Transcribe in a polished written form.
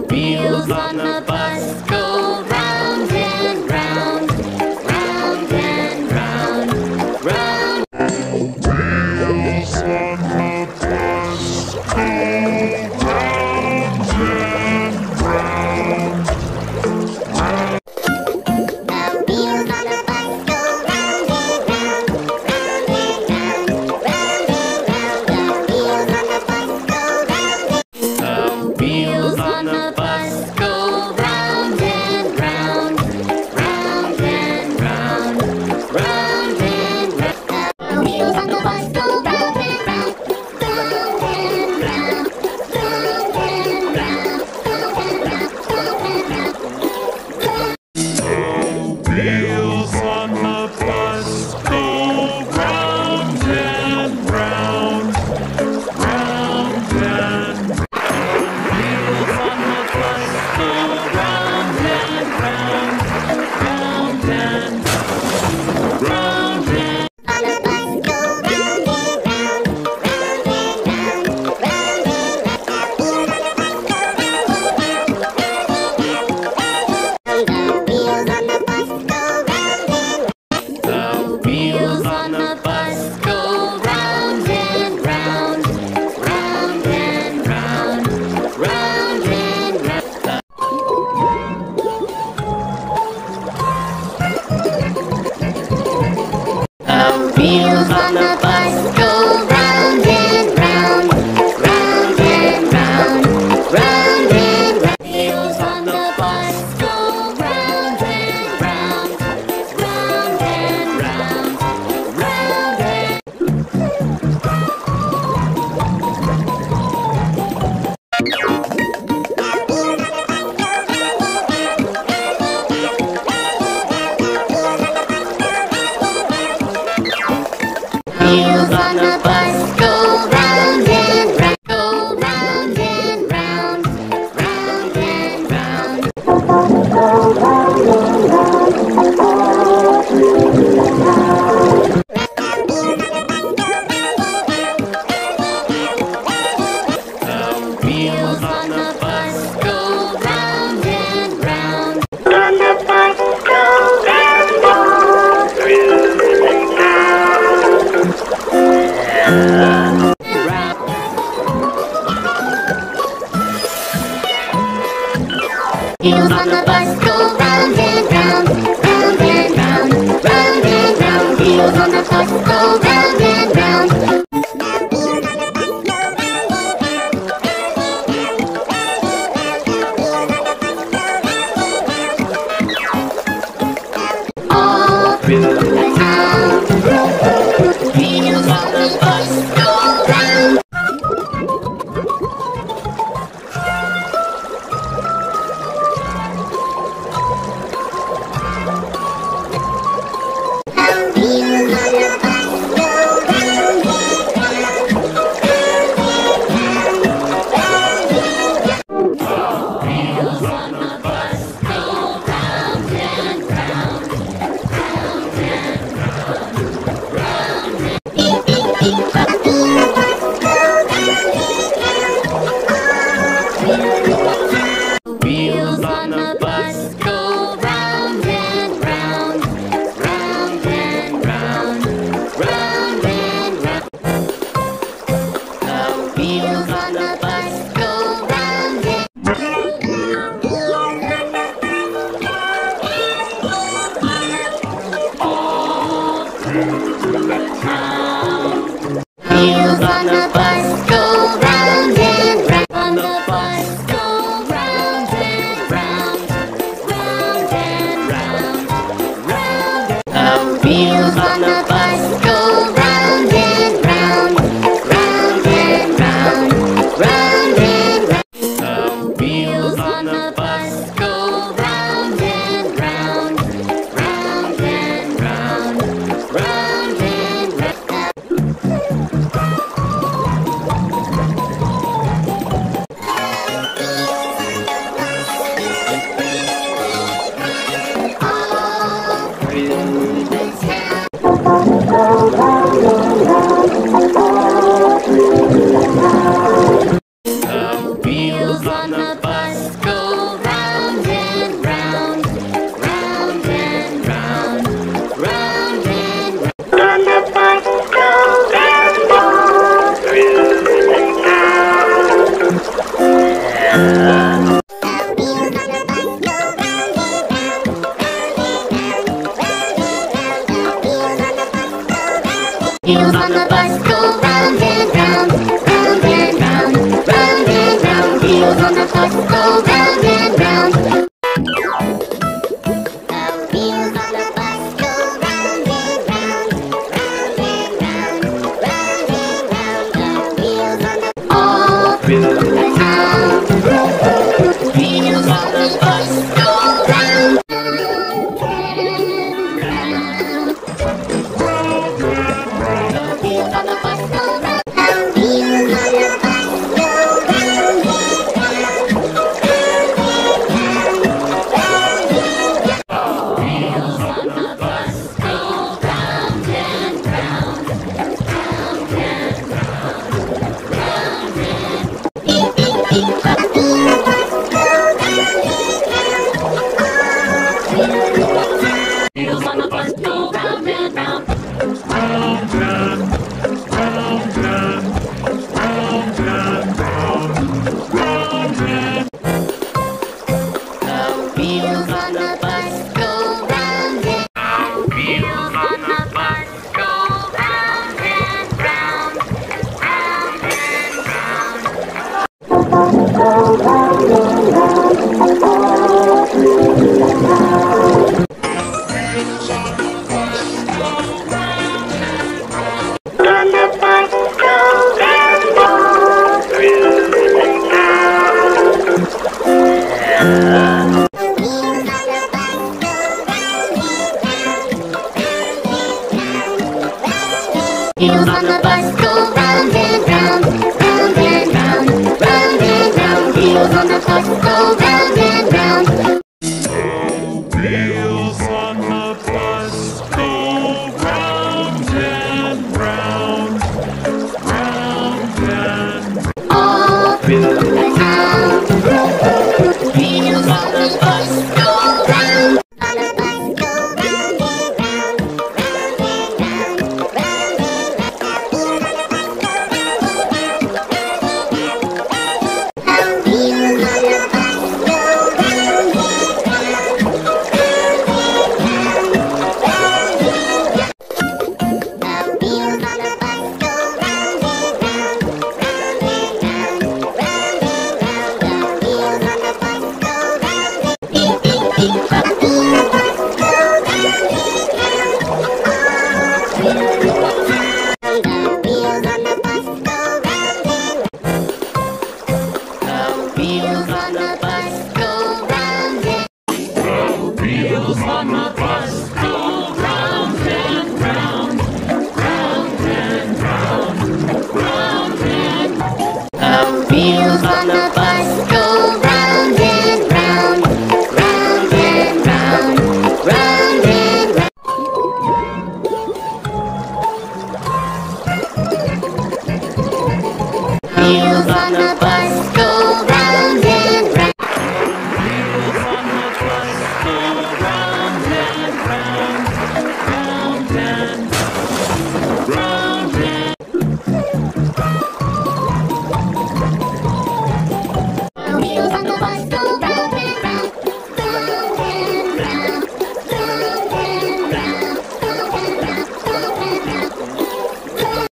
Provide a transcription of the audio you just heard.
Wheels on the bus go round and round, round and round, round. Wheels on the bus go round and round, round. The wheels on the bus go round and round, round and round, round and round. The wheels on the bus go round and the wheels on the bus go round and round, round and round, round and round. The wheels on the bus go round and round, round and round, round and round, round and round, round and round. The wheels on the bus go round and round, round and wheels on the bus go round and round, round and round and on the bus go round and round, round and round, round and round. The wheels on the bus go round and the wheels on the bus go round and round, round and round, round and round. The wheels on the bus go round and round, round and round, round and round. Wheels on the bus go round and round, round and round, round and wheels on the bus go round and round, go round and round, round and round. The wheels on the bus go round and round. On the bus go round and round. Wheels on the bus go round and round, round and round, round and round. Wheels on the bus go round and round. All through the town, wheels on the bus go round. Wheels on the bus go round and round, round and round. Wheels on the bus go round and round, round and round, round and beep, beep, beep. The wheels on the bus go round and round. Wheels on the bus go round and round, round and round, round and round. The wheels on the bus go round and round. on the bus go round and round. The wheels on the bus go round. The wheels on the bus go round and round, wheels on the bus go round and round, round and round, round and beep, beep, beep. The wheels on the bus go round and round. Wheels on the bus go round and round, round and round and round and round, round and. The wheels on the bus go round and round. Wheels on the bus go round and round, round and round. On the bus go round and through the town. Wheels on the bus go round and round, wheels on the bus go round and round, round and round, round and round. Wheels on the bus go round and round. Wheels on the bus go round and round, round and all through the town. Wheels on the bus go round. On the bus go round and round, round and round, round and round. Wheels on the bus go round and round, round and round, round and round. The wheels on the bus go round and round, round and round, round and round. The wheels on the bus go round and beep, beep, beep.